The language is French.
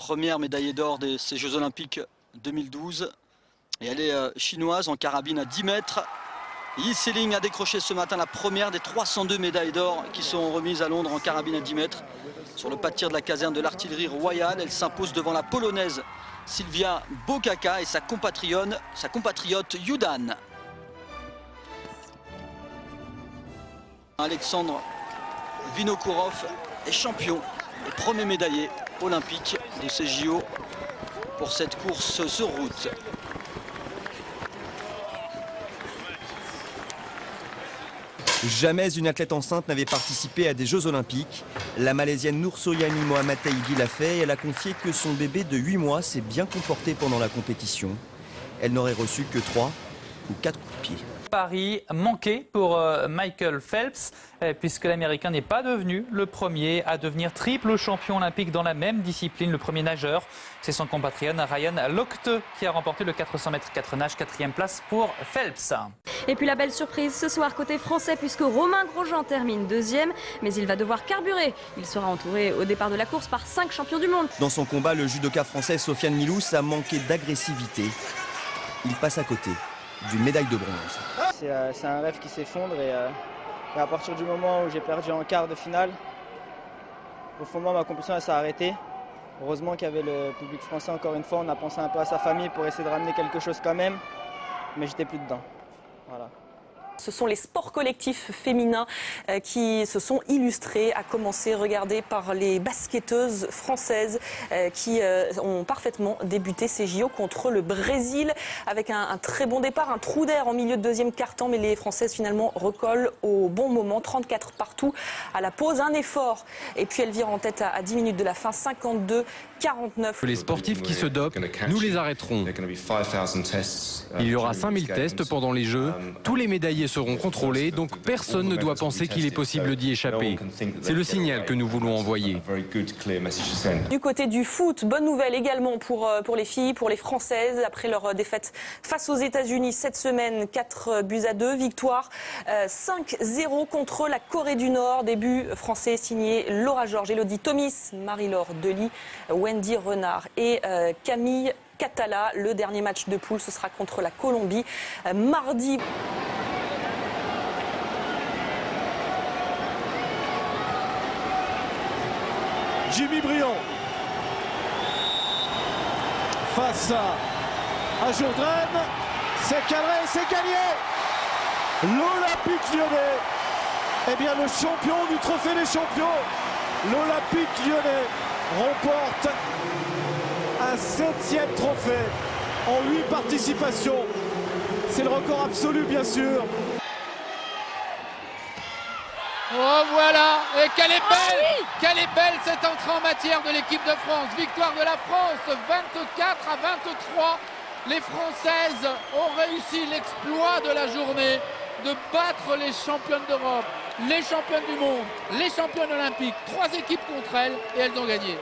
première médaillée d'or de ces Jeux Olympiques 2012. Et elle est chinoise en carabine à 10 mètres. Yi Seling a décroché ce matin la première des 302 médailles d'or qui sont remises à Londres en carabine à 10 mètres. Sur le pas de tir de la caserne de l'artillerie royale, elle s'impose devant la polonaise Sylwia Bokaka et sa compatriote Yudan. Alexandre Vinokourov est champion et premier médaillé olympique de ces JO pour cette course sur route. Jamais une athlète enceinte n'avait participé à des Jeux Olympiques. La Malaisienne Noursoyani Mohammad Taïbi l'a fait et elle a confié que son bébé de 8 mois s'est bien comporté pendant la compétition. Elle n'aurait reçu que 3 ou 4 coups de pied. Pari manqué pour Michael Phelps, puisque l'Américain n'est pas devenu le premier à devenir triple champion olympique dans la même discipline, le premier nageur. C'est son compatriote Ryan Lochte qui a remporté le 400 mètres 4 nage, 4e place pour Phelps. Et puis la belle surprise ce soir côté français, puisque Romain Grosjean termine 2e, mais il va devoir carburer. Il sera entouré au départ de la course par 5 champions du monde. Dans son combat, le judoka français Sofiane Milous a manqué d'agressivité. Il passe à côté d'une médaille de bronze. C'est un rêve qui s'effondre et à partir du moment où j'ai perdu en quart de finale, au fond de moi, ma compétition s'est arrêtée. Heureusement qu'il y avait le public français encore une fois, on a pensé un peu à sa famille pour essayer de ramener quelque chose quand même, mais j'étais plus dedans. Voilà. Ce sont les sports collectifs féminins qui se sont illustrés, à commencer, regardez, par les basketteuses françaises qui ont parfaitement débuté ces JO contre le Brésil avec un très bon départ, un trou d'air en milieu de deuxième quart-temps, mais les Françaises finalement recollent au bon moment, 34 partout à la pause, un effort et puis elles virent en tête à 10 minutes de la fin, 52-49. Les sportifs qui se dopent, nous les arrêterons. Il y aura 5000 tests pendant les Jeux, tous les médaillés seront contrôlés, donc personne ne doit penser qu'il est possible d'y échapper. C'est le signal que nous voulons envoyer. Du côté du foot, bonne nouvelle également pour les filles, pour les Françaises, après leur défaite face aux États-Unis cette semaine, 4-2, victoire 5-0 contre la Corée du Nord. Début français signé Laura Georges, Elodie Thomis, Marie-Laure Delis, Wendy Renard et Camille Catala. Le dernier match de poule, ce sera contre la Colombie mardi. Jimmy Briand face à Jourdain, c'est cadré, c'est gagné. L'Olympique Lyonnais, eh bien le champion du trophée des champions, l'Olympique Lyonnais remporte un 7e trophée en 8 participations. C'est le record absolu bien sûr. Oh voilà, et quelle est belle, quelle est belle cette entrée en matière de l'équipe de France. Victoire de la France, 24-23. Les Françaises ont réussi l'exploit de la journée de battre les championnes d'Europe, les championnes du monde, les championnes olympiques. 3 équipes contre elles et elles ont gagné.